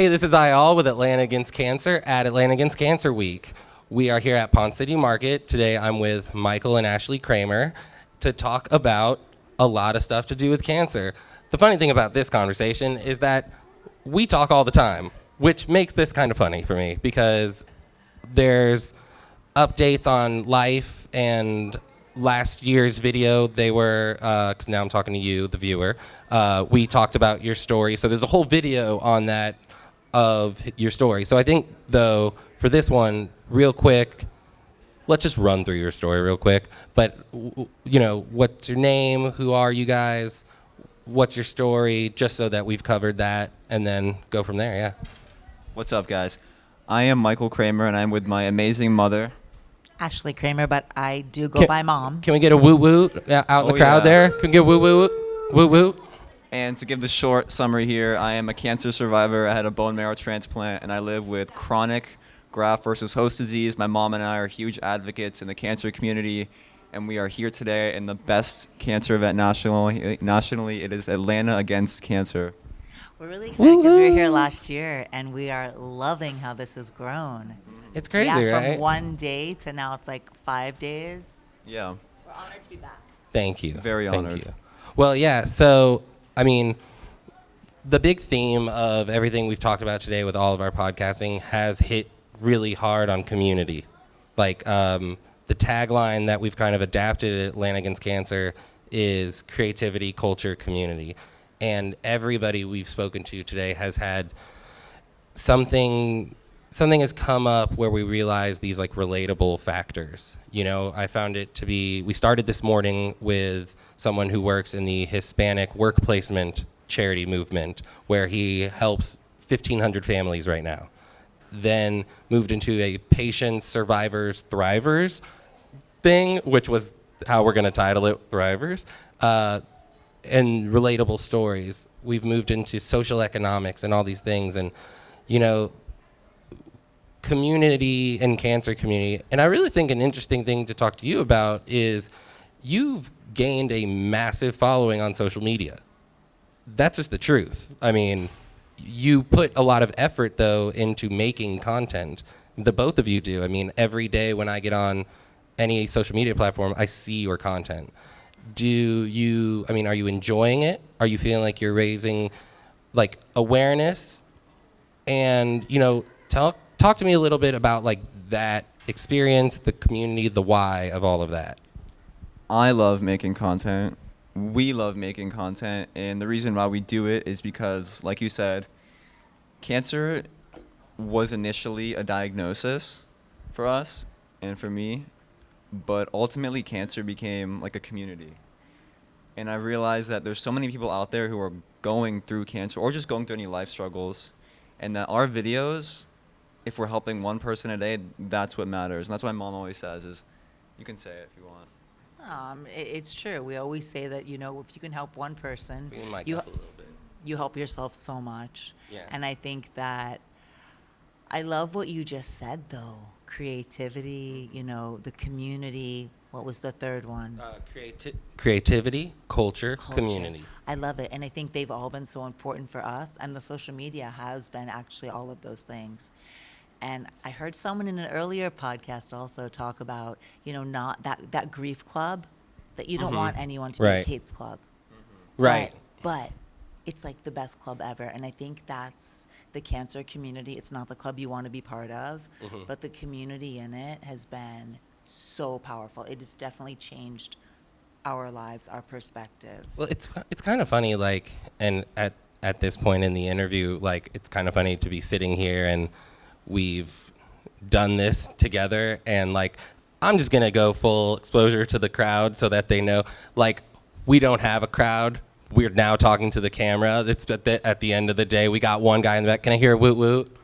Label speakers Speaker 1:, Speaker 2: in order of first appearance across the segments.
Speaker 1: Hey, this is Ayal with Atlanta Against Cancer at Atlanta Against Cancer Week. We are here at Ponce City Market. Today I'm with Michael and Ashlee Cramer to talk about a lot of stuff to do with cancer. The funny thing about this conversation is that we talk all the time, which makes this kind of funny for me because there's updates on life, and last year's video, they were, because now I'm talking to you, the viewer, we talked about your story. So there's a whole video on that of your story. So I think, though, for this one, real quick, let's just run through your story real quick. But, what's your name? Who are you guys? What's your story? Just so that we've covered that, and then go from there, yeah.
Speaker 2: What's up, guys? I am Michael Cramer, and I'm with my amazing mother,
Speaker 3: Ashlee Cramer, but I do go by Mom.
Speaker 1: Can we get a woo-woo out in the crowd there? Can we get woo-woo? Woo-woo?
Speaker 2: And to give the short summary here, I am a cancer survivor. I had a bone marrow transplant, and I live with chronic graft versus host disease. My mom and I are huge advocates in the cancer community, and we are here today in the best cancer event nationally. It is Atlanta Against Cancer.
Speaker 3: We're really excited because we were here last year, and we are loving how this has grown.
Speaker 1: It's crazy,
Speaker 3: yeah,
Speaker 1: right?
Speaker 3: From 1 day to now it's like 5 days.
Speaker 2: Yeah.
Speaker 3: We're honored to be back.
Speaker 1: Thank you.
Speaker 2: Very honored.
Speaker 1: Thank you. Well, yeah, so, the big theme of everything we've talked about today with all of our podcasting has hit really hard on community. Like, the tagline that we've kind of adapted at Atlanta Against Cancer is creativity, culture, community. And everybody we've spoken to today has had something has come up where we realize these like relatable factors. I found it to be, we started this morning with someone who works in the Hispanic work placement charity movement, where he helps 1,500 families right now. Then moved into a patients, survivors, thrivers thing, which was how we're gonna title it, Thrivers, and relatable stories. We've moved into social economics and all these things, and community and cancer community. And I really think an interesting thing to talk to you about is you've gained a massive following on social media. That's just the truth. You put a lot of effort, though, into making content. The both of you do. Every day when I get on any social media platform, I see your content. Are you enjoying it? Are you feeling like you're raising, like, awareness? And, talk to me a little bit about, like, that experience, the community, the why of all of that.
Speaker 2: I love making content. We love making content, and the reason why we do it is because, like you said, cancer was initially a diagnosis for us and for me, but ultimately cancer became like a community. And I realized that there's so many people out there who are going through cancer or just going through any life struggles, and that our videos, if we're helping one person a day, that's what matters. And that's why Mom always says is, you can say it if you want.
Speaker 3: It's true. We always say that, if you can help one person,
Speaker 1: You up a little bit.
Speaker 3: you help yourself so much.
Speaker 1: Yeah.
Speaker 3: And I think that I love what you just said, though. Creativity, the community. What was the third one?
Speaker 1: Creativity, culture, community.
Speaker 3: I love it. And I think they've all been so important for us. And the social media has been actually all of those things. And I heard someone in an earlier podcast also talk about, not that grief club, that you don't want anyone to be a Kate's club.
Speaker 1: Right.
Speaker 3: But it's like the best club ever. And I think that's the cancer community. It's not the club you want to be part of, but the community in it has been so powerful. It has definitely changed our lives, our perspective.
Speaker 1: Well, it's kind of funny, like, and at this point in the interview, like, it's kind of funny to be sitting here and we've done this together, and like, I'm just gonna go full exposure to the crowd so that they know, like, we don't have a crowd. We're now talking to the camera. It's at the end of the day, we got one guy in the back. Can I hear a woot woot?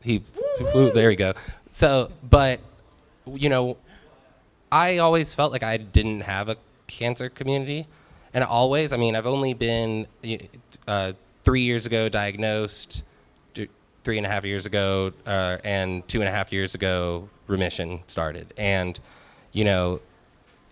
Speaker 1: There we go. So, but, I always felt like I didn't have a cancer community. And I've only been 3 years ago diagnosed, 3.5 years ago, and 2.5 years ago, remission started. And,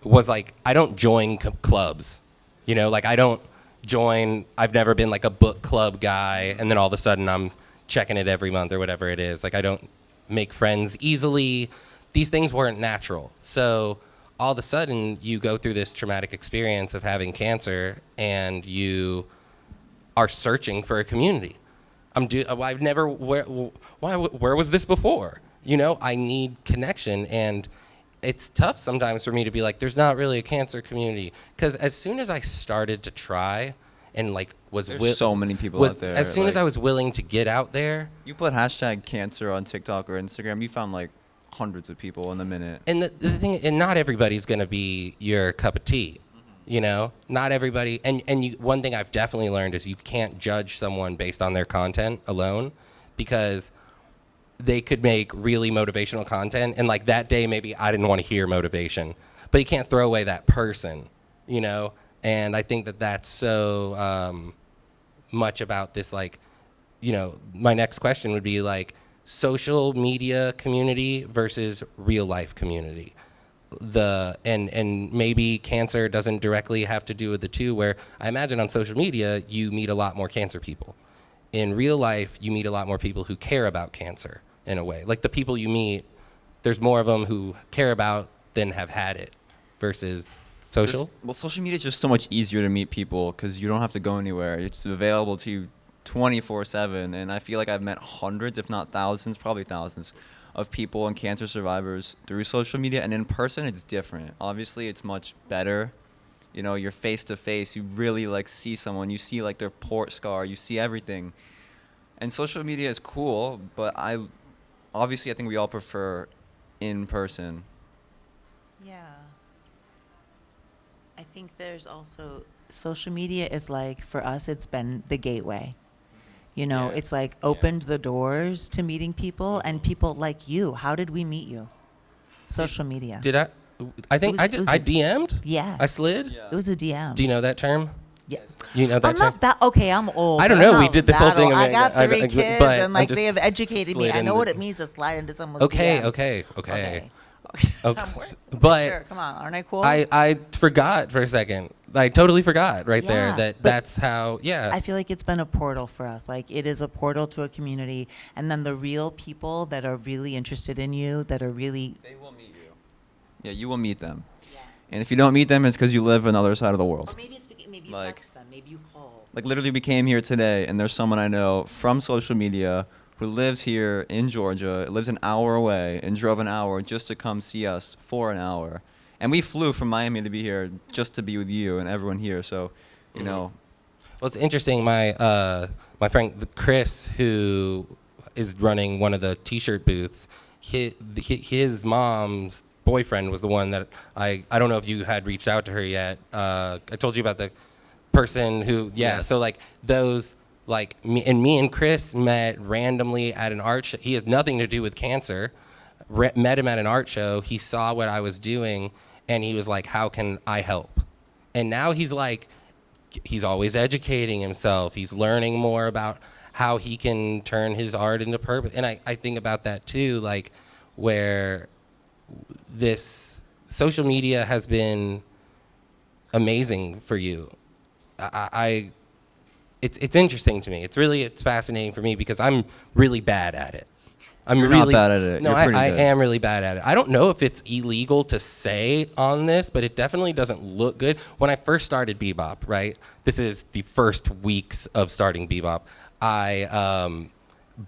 Speaker 1: was like, I don't join clubs, I don't join, I've never been like a book club guy, and then all of a sudden I'm checking it every month or whatever it is. Like, I don't make friends easily. These things weren't natural. So all of a sudden, you go through this traumatic experience of having cancer, and you are searching for a community. I've never, where was this before? You know, I need connection, and it's tough sometimes for me to be like, there's not really a cancer community. Because as soon as I started to try and like
Speaker 2: There's so many people out there.
Speaker 1: As soon as I was willing to get out there.
Speaker 2: You put hashtag cancer on TikTok or Instagram, you found like hundreds of people in a minute.
Speaker 1: And the thing, and not everybody's going to be your cup of tea. You know, not everybody. One thing I've definitely learned is you can't judge someone based on their content alone, because they could make really motivational content, and like that day maybe I didn't want to hear motivation, but you can't throw away that person, you know. And I think that that's so much about this, like, you know, my next question would be like social media community versus real life community. And maybe cancer doesn't directly have to do with the two, where I imagine on social media you meet a lot more cancer people. In real life, you meet a lot more people who care about cancer in a way. Like the people you meet, there's more of them who care about than have had it versus social.
Speaker 2: Social media is just so much easier to meet people because you don't have to go anywhere. It's available to you 24/7, and I feel like I've met hundreds, if not thousands, probably thousands, of people and cancer survivors through social media. And in person, it's different. Obviously, it's much better. You know, you're face to face. You really like see someone. You see like their port scar. You see everything. And social media is cool, but I think we all prefer in person.
Speaker 3: Yeah. I think there's also, social media is like, for us, it's been the gateway. You know,
Speaker 1: Yeah.
Speaker 3: it's like opened the doors to meeting people, and people like you. How did we meet you? Social media.
Speaker 1: Did I think
Speaker 3: It was
Speaker 1: I
Speaker 3: a-
Speaker 1: DM'd?
Speaker 3: Yes.
Speaker 1: I slid?
Speaker 2: Yeah.
Speaker 3: It was a DM.
Speaker 1: Do you know that term?
Speaker 3: Yes.
Speaker 1: You know that
Speaker 3: I'm
Speaker 1: term?
Speaker 3: not that, okay, I'm old.
Speaker 1: I don't
Speaker 3: but I'm
Speaker 1: know, we
Speaker 3: not
Speaker 1: did this whole
Speaker 3: that
Speaker 1: thing,
Speaker 3: old.
Speaker 1: I
Speaker 3: I
Speaker 1: mean,
Speaker 3: got
Speaker 1: I-
Speaker 3: 3
Speaker 1: I-
Speaker 3: kids,
Speaker 1: but
Speaker 3: and
Speaker 1: I
Speaker 3: like
Speaker 1: just
Speaker 3: they have educated me.
Speaker 1: slid
Speaker 3: I know
Speaker 1: into
Speaker 3: what
Speaker 1: the-
Speaker 3: it means to slide into someone's
Speaker 1: Okay,
Speaker 3: DMs.
Speaker 1: okay.
Speaker 3: Okay.
Speaker 1: Okay.
Speaker 3: I'm worth-
Speaker 1: But
Speaker 3: sure, come on, aren't I cool?
Speaker 1: I forgot for a second. I totally forgot right there
Speaker 3: Yeah,
Speaker 1: that
Speaker 3: but
Speaker 1: that's how, yeah.
Speaker 3: I feel like it's been a portal for us. Like, it is a portal to a community, and then the real people that are really interested in you, that are really.
Speaker 2: They will meet you. Yeah, you will meet them. Yeah. And if you don't meet them, it's because you live on the other side of the world.
Speaker 3: Or maybe you
Speaker 2: Like-
Speaker 3: text them, maybe you call.
Speaker 2: Like literally we came here today, and there's someone I know from social media who lives here in Georgia, lives an hour away, and drove an hour just to come see us for an hour. And we flew from Miami to be here just to be with you and everyone here. So, you know.
Speaker 1: Well, it's interesting. My friend Chris, who is running one of the T-shirt booths, his mom's boyfriend was the one that I don't know if you had reached out to her yet. I told you about the person who, yeah.
Speaker 2: Yes.
Speaker 1: So like those, like me and Chris met randomly at an art show. He has nothing to do with cancer. Met him at an art show. He saw what I was doing, and he was like, "How can I help?" And now he's like, he's always educating himself. He's learning more about how he can turn his art into purpose. And I think about that too, like where this social media has been amazing for you. It's interesting to me. It's fascinating for me because I'm really bad at it.
Speaker 2: You're not bad at it.
Speaker 1: No,
Speaker 2: You're pretty
Speaker 1: I
Speaker 2: good.
Speaker 1: am really bad at it. I don't know if it's illegal to say on this, but it definitely doesn't look good. When I first started Bebop, right? This is the first weeks of starting Bebop. I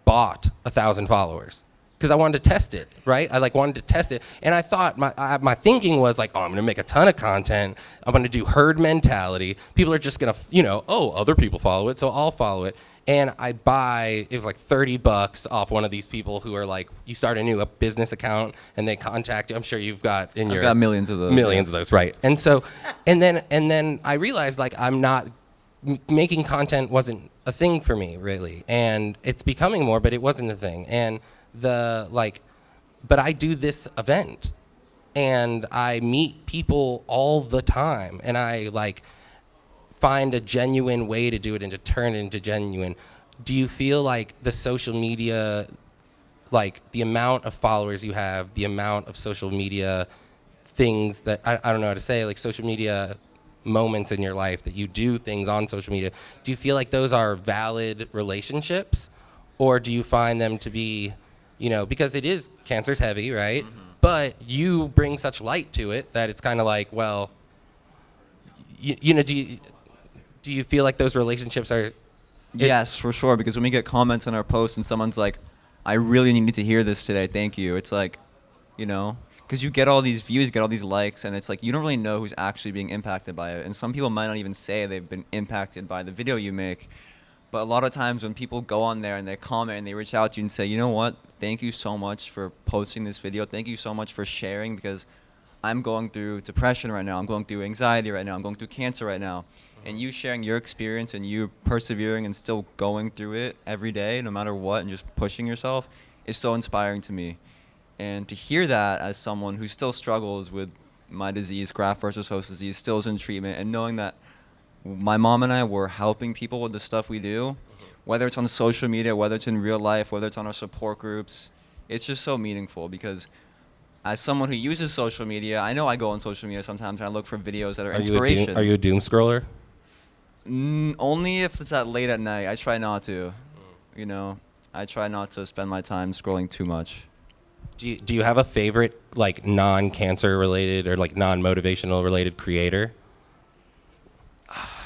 Speaker 1: bought 1,000 followers because I wanted to test it, right? I like wanted to test it, and I thought my thinking was like, oh, I'm gonna make a ton of content. I'm gonna do herd mentality. People are just gonna, other people follow it, so I'll follow it. And it was like $30 off one of these people who are like, you start a business account and they contact you. I'm sure you've got
Speaker 2: I've got millions of those.
Speaker 1: Millions of those, right? And so, and then I realized like making content wasn't a thing for me really, and it's becoming more, but it wasn't a thing. And but I do this event, and I meet people all the time, and I like find a genuine way to do it and to turn it into genuine. Do you feel like the social media, like the amount of followers you have, the amount of social media things that, I don't know how to say, like social media moments in your life that you do things on social media, do you feel like those are valid relationships? or do you find them to be, because it is, cancer's heavy, right? But you bring such light to it that it's kind of like, well, do you feel like those relationships are?
Speaker 2: Yes, for sure. Because when we get comments on our posts and someone's like, "I really need to hear this today. Thank you." It's like, because you get all these views, get all these likes, and it's like you don't really know who's actually being impacted by it. And some people might not even say they've been impacted by the video you make. But a lot of times when people go on there and they comment and they reach out to you and say, "You know what? Thank you so much for posting this video. Thank you so much for sharing, because I'm going through depression right now. I'm going through anxiety right now. I'm going through cancer right now." And you sharing your experience and you persevering and still going through it every day, no matter what, and just pushing yourself is so inspiring to me. And to hear that as someone who still struggles with my disease, graft versus host disease, still is in treatment, and knowing that my mom and I were helping people with the stuff we do, whether it's on social media, whether it's in real life, whether it's on our support groups, it's just so meaningful. Because as someone who uses social media, I know I go on social media sometimes and I look for videos that are inspiration.
Speaker 1: Are you a doom scroller?
Speaker 2: Only if it's late at night. I try not to. I try not to spend my time scrolling too much.
Speaker 1: Do you have a favorite, like, non-cancer related or like non-motivational related creator?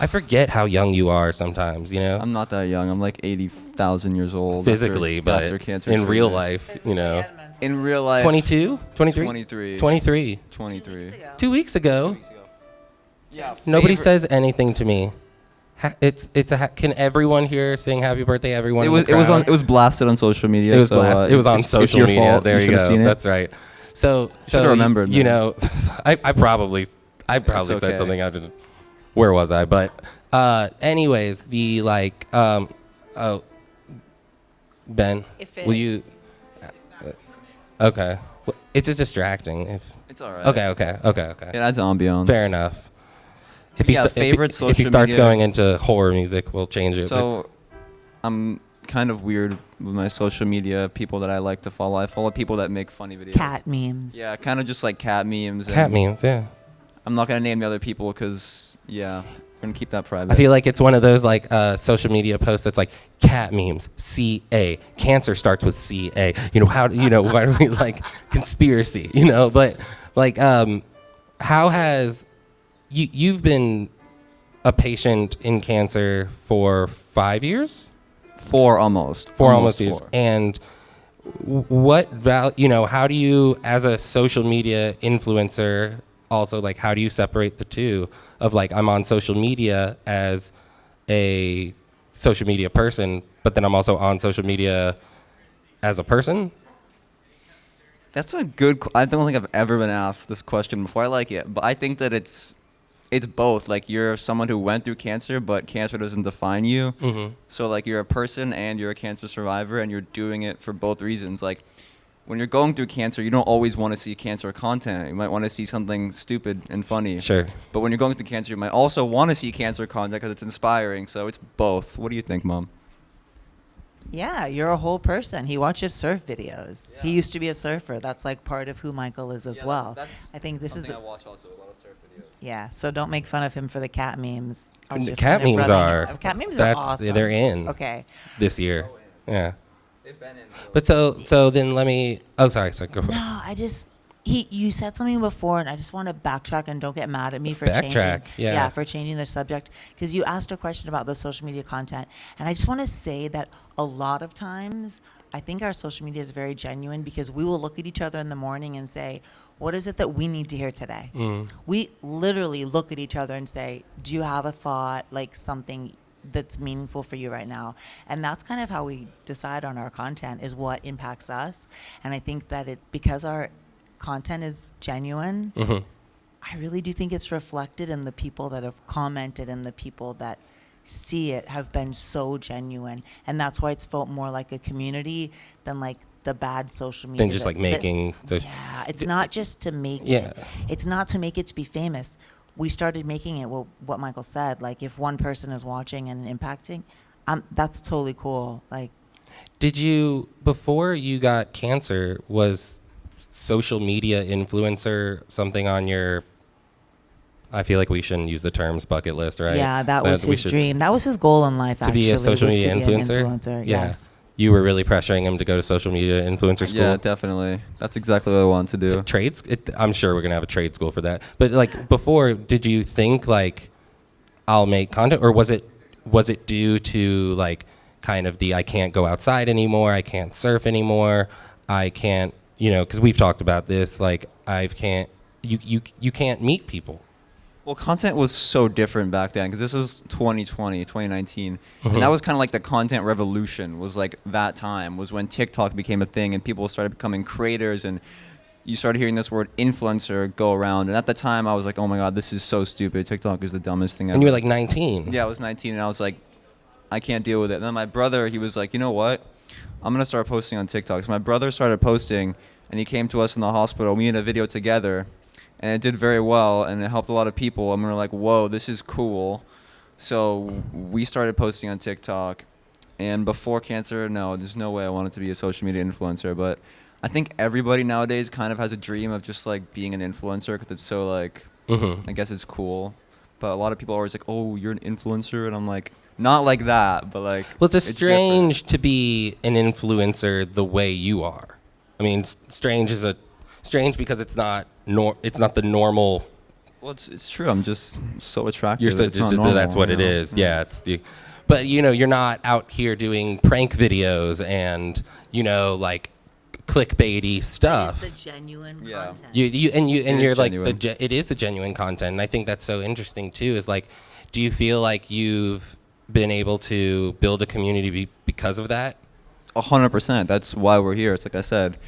Speaker 1: I forget how young you are sometimes,
Speaker 2: I'm not that young. I'm like 80,000 years old.
Speaker 1: Physically,
Speaker 2: after
Speaker 1: but
Speaker 2: cancer
Speaker 1: in real
Speaker 2: treatment.
Speaker 1: life,
Speaker 2: In real life.
Speaker 1: 22? 23?
Speaker 2: 23.
Speaker 1: 23.
Speaker 2: 23.
Speaker 1: 2 weeks ago.
Speaker 2: Yeah.
Speaker 1: Nobody says anything to me. Can everyone here sing happy birthday, everyone?
Speaker 2: It was blasted on social media.
Speaker 1: It was blasted. It was on social
Speaker 2: your
Speaker 1: media.
Speaker 2: Fault.
Speaker 1: There you go.
Speaker 2: Seen it.
Speaker 1: That's right. So
Speaker 2: remembered, man.
Speaker 1: I probably said
Speaker 2: okay.
Speaker 1: something I didn't. Where was I? But anyways, the Ben, will you? Okay, it's just distracting.
Speaker 2: It's all right.
Speaker 1: Okay.
Speaker 2: It adds ambiance.
Speaker 1: Fair enough. If
Speaker 2: favorite
Speaker 1: if
Speaker 2: social
Speaker 1: he starts
Speaker 2: media-
Speaker 1: going into horror music, we'll change it.
Speaker 2: So, I'm kind of weird with my social media. People that I like to follow. I follow people that make funny videos.
Speaker 3: Cat memes.
Speaker 2: Yeah, kind of just like cat memes.
Speaker 1: Cat memes, yeah.
Speaker 2: I'm not gonna name the other people because we're gonna keep that private.
Speaker 1: I feel like it's one of those like social media posts that's like cat memes, CA, cancer starts with CA. Why do we like conspiracy? But like how has you've been a patient in cancer for 5 years?
Speaker 2: Four almost
Speaker 1: Years. And what how do you, as a social media influencer, also, like, how do you separate the two of, like, I'm on social media as a social media person, but then I'm also on social media as a person?
Speaker 2: That's a good. I don't think I've ever been asked this question before. I like it, but I think that it's both. Like, you're someone who went through cancer, but cancer doesn't define you.
Speaker 1: Mm-hmm.
Speaker 2: So like, you're a person and you're a cancer survivor, and you're doing it for both reasons. Like, when you're going through cancer, you don't always want to see cancer content. You might want to see something stupid and funny.
Speaker 1: Sure.
Speaker 2: But when you're going through cancer, you might also want to see cancer content because it's inspiring. So it's both. What do you think, Mom?
Speaker 3: Yeah, you're a whole person. He watches surf videos.
Speaker 2: Yeah.
Speaker 3: He used to be a surfer. That's like part of who Michael is as well. I think this is.
Speaker 2: I watch also a lot of surf videos.
Speaker 3: Yeah, so don't make fun of him for the cat memes. I was
Speaker 1: The
Speaker 3: just
Speaker 1: cat
Speaker 3: kind of
Speaker 1: memes
Speaker 3: rubbing
Speaker 1: are.
Speaker 3: it- Cat memes are
Speaker 1: that's
Speaker 3: awesome.
Speaker 1: They're in.
Speaker 3: Okay.
Speaker 1: This year. Yeah.
Speaker 2: They've been in.
Speaker 1: But so then let me. Oh, sorry. Go for it.
Speaker 3: No, you said something before, and I just want to backtrack, and don't get mad at me for
Speaker 1: Backtrack,
Speaker 3: changing.
Speaker 1: yeah.
Speaker 3: For changing the subject, because you asked a question about the social media content, and I just want to say that a lot of times I think our social media is very genuine, because we will look at each other in the morning and say, what is it that we need to hear today? We literally look at each other and say, do you have a thought, like something that's meaningful for you right now? And that's kind of how we decide on our content, is what impacts us. And I think that because our content is genuine, I really do think it's reflected in the people that have commented, and the people that see it have been so genuine. And that's why it's felt more like a community than like the bad social media.
Speaker 1: Than just like making.
Speaker 3: Yeah, it's not just to make
Speaker 1: Yeah.
Speaker 3: it. It's not to make it to be famous. We started making it, well, what Michael said, like, if one person is watching and impacting, that's totally cool. Like,
Speaker 1: Did you, before you got cancer, was social media influencer something on your, I feel like we shouldn't use the terms bucket list, right?
Speaker 3: yeah, that was
Speaker 1: we
Speaker 3: his
Speaker 1: should-
Speaker 3: dream. That was his goal in life,
Speaker 1: To
Speaker 3: actually.
Speaker 1: be a social
Speaker 3: was
Speaker 1: media
Speaker 3: to be an
Speaker 1: influencer?
Speaker 3: influencer.
Speaker 1: Yeah.
Speaker 3: Yes.
Speaker 1: you were really pressuring him to go to social media influencer school?
Speaker 2: Yeah, definitely. That's exactly what I wanted to do.
Speaker 1: I'm sure we're gonna have a trade school for that. But like before, did you think like I'll make content, or was it due to like kind of the I can't go outside anymore, I can't surf anymore, I can't, because we've talked about this, like you can't meet people.
Speaker 2: Well, content was so different back then because this was 2020, 2019. And that was kind of like the content revolution was like that time was when TikTok became a thing and people started becoming creators and you started hearing this word influencer go around. And at the time I was like, oh my God, this is so stupid. TikTok is the dumbest thing ever.
Speaker 1: And you were like 19.
Speaker 2: Yeah, I was 19 and I was like, I can't deal with it. And then my brother, he was like, you know what? I'm going to start posting on TikTok. So my brother started posting and he came to us in the hospital. We made a video together. And it did very well, and it helped a lot of people. And we were like, whoa, this is cool. So we started posting on TikTok. And before cancer, no, there's no way I wanted to be a social media influencer. But I think everybody nowadays kind of has a dream of just, like, being an influencer because it's so, like, I guess it's cool. But a lot of people are always like, oh, you're an influencer? And I'm like, not like that, but, like,
Speaker 1: well, it's strange
Speaker 2: different.
Speaker 1: to be an influencer the way you are. I mean, strange because it's not the normal.
Speaker 2: Well, it's true. I'm just so attractive.
Speaker 1: You're so,
Speaker 2: it's not
Speaker 1: that's
Speaker 2: normal,
Speaker 1: what it is. Yeah, it's the. But you're not out here doing prank videos and like clickbaity stuff.
Speaker 3: It's the genuine content.
Speaker 1: You're like
Speaker 2: genuine.
Speaker 1: it is the genuine content, and I think that's so interesting too. Is like, do you feel like you've been able to build a community because of that?
Speaker 2: 100%. That's why we're here. It's like I said.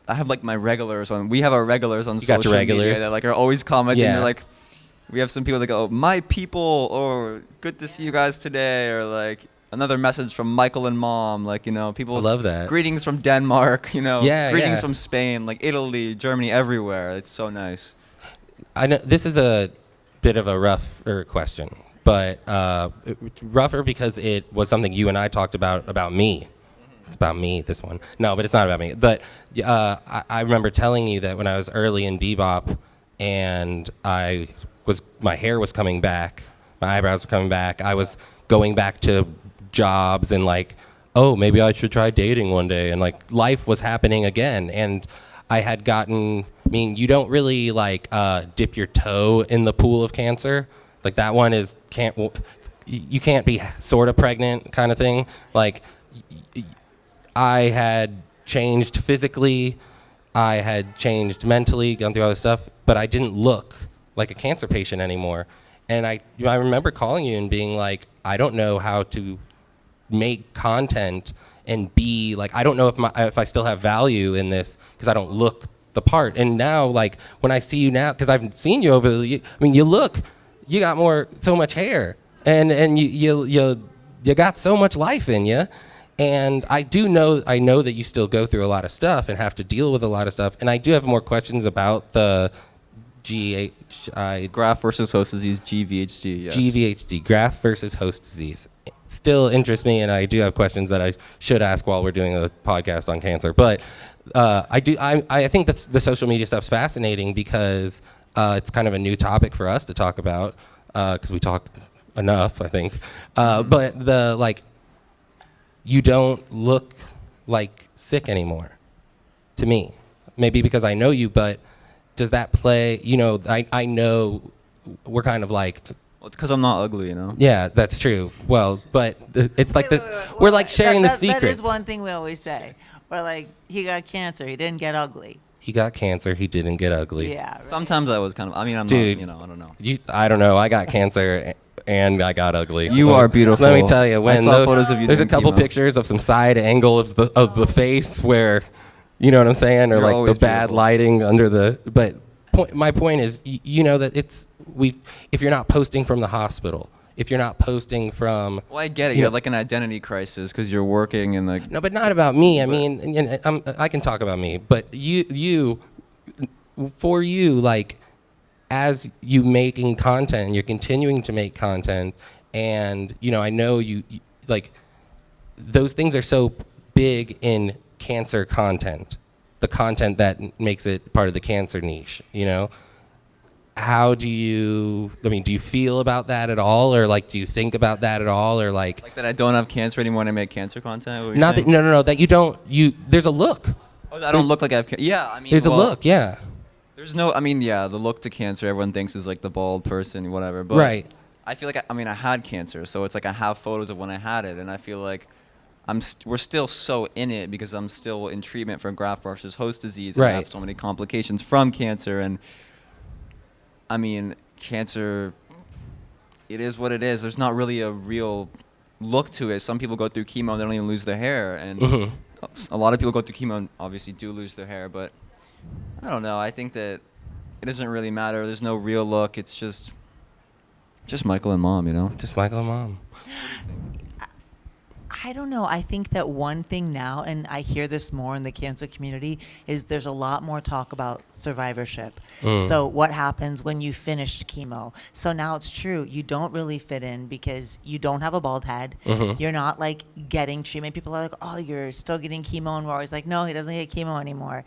Speaker 2: I have like my regulars on. We have our regulars on social media that like are always commenting.
Speaker 1: Yeah.
Speaker 2: They're like, we have some people that go, "My people," or "Good to see you guys today," or like another message from Michael and Mom. Like people.
Speaker 1: I love that.
Speaker 2: Greetings from Denmark. Greetings
Speaker 1: Yeah.
Speaker 2: from Spain, like Italy, Germany, everywhere. It's so nice.
Speaker 1: I know this is a bit of a rougher question, but rougher because it was something you and I talked about me. It's about me, this one. No, but it's not about me. But I remember telling you that when I was early in bebop and my hair was coming back, my eyebrows were coming back, I was going back to jobs and like, oh, maybe I should try dating one day. And like life was happening again. And I had you don't really like dip your toe in the pool of cancer. Like that one you can't be sort of pregnant kind of thing. Like, I had changed physically, I had changed mentally, gone through all this stuff, but I didn't look like a cancer patient anymore. And I remember calling you and being like, I don't know how to make content and be like, I don't know if I still have value in this because I don't look the part. And now, like when I see you now, because I've seen you you got so much hair, and you got so much life in you. And I know that you still go through a lot of stuff and have to deal with a lot of stuff. And I do have more questions about the
Speaker 2: Graft versus host disease, GVHD. Yes.
Speaker 1: GVHD, graft versus host disease. It still interests me, and I do have questions that I should ask while we're doing a podcast on cancer. But I think that the social media stuff's fascinating because it's kind of a new topic for us to talk about because we talk enough, I think. But you don't look like sick anymore to me. Maybe because I know you, but does that play, I know we're kind of like.
Speaker 2: Well, it's because I'm not ugly,
Speaker 1: Yeah, that's true. Well, but it's like we're like sharing the secrets.
Speaker 3: That is one thing we always say. We're like, he got cancer, he didn't get ugly.
Speaker 1: He got cancer, he didn't get ugly.
Speaker 3: Yeah. Right.
Speaker 2: Sometimes I was kind of, I'm
Speaker 1: Dude,
Speaker 2: not, I don't know.
Speaker 1: I don't know, I got cancer and I got ugly.
Speaker 2: You are beautiful.
Speaker 1: Let me tell you,
Speaker 2: I saw photos of you
Speaker 1: there's a
Speaker 2: doing
Speaker 1: couple
Speaker 2: chemo.
Speaker 1: pictures of some side angle of the face where, you know what I'm saying, or
Speaker 2: You're
Speaker 1: like the
Speaker 2: always
Speaker 1: bad
Speaker 2: beautiful.
Speaker 1: lighting under the. But my point is, that if you're not posting from the hospital, if you're not posting from.
Speaker 2: Well, I get it. You have like an identity crisis because you're working and like.
Speaker 1: No, but not about me. I mean, I can talk about me, but for you, like, as you making content, you're continuing to make content, and I know you like, those things are so big in cancer content, the content that makes it part of the cancer niche. how do you feel about that at all, or like do you think about that at all, or like
Speaker 2: That I don't have cancer anymore and I make cancer content? What you're
Speaker 1: not that,
Speaker 2: saying?
Speaker 1: no, that there's a look.
Speaker 2: Oh, I don't look like I have cancer. Yeah, I mean,
Speaker 1: There's
Speaker 2: well,
Speaker 1: a look, yeah.
Speaker 2: There's no, I mean, yeah, the look to cancer everyone thinks is like the bald person, whatever. But
Speaker 1: Right.
Speaker 2: I feel like, I had cancer, so it's like I have photos of when I had it, and I feel like we're still so in it because I'm still in treatment for graft versus host disease, and I
Speaker 1: Right.
Speaker 2: have so many complications from cancer. And I mean, cancer, it is what it is. There's not really a real look to it. Some people go through chemo and they don't even lose their hair, and
Speaker 1: Mhm.
Speaker 2: a lot of people go through chemo and obviously do lose their hair. But I don't know. I think that it doesn't really matter. There's no real look. It's just Michael and Mom, you know?
Speaker 1: Just Michael and Mom.
Speaker 3: I don't know. I think that one thing now, and I hear this more in the cancer community, is there's a lot more talk about survivorship. So what happens when you finished chemo? So now it's true. You don't really fit in because you don't have a bald head. You're not like getting treatment. People are like, oh, you're still getting chemo. And we're always like, no, he doesn't get chemo anymore.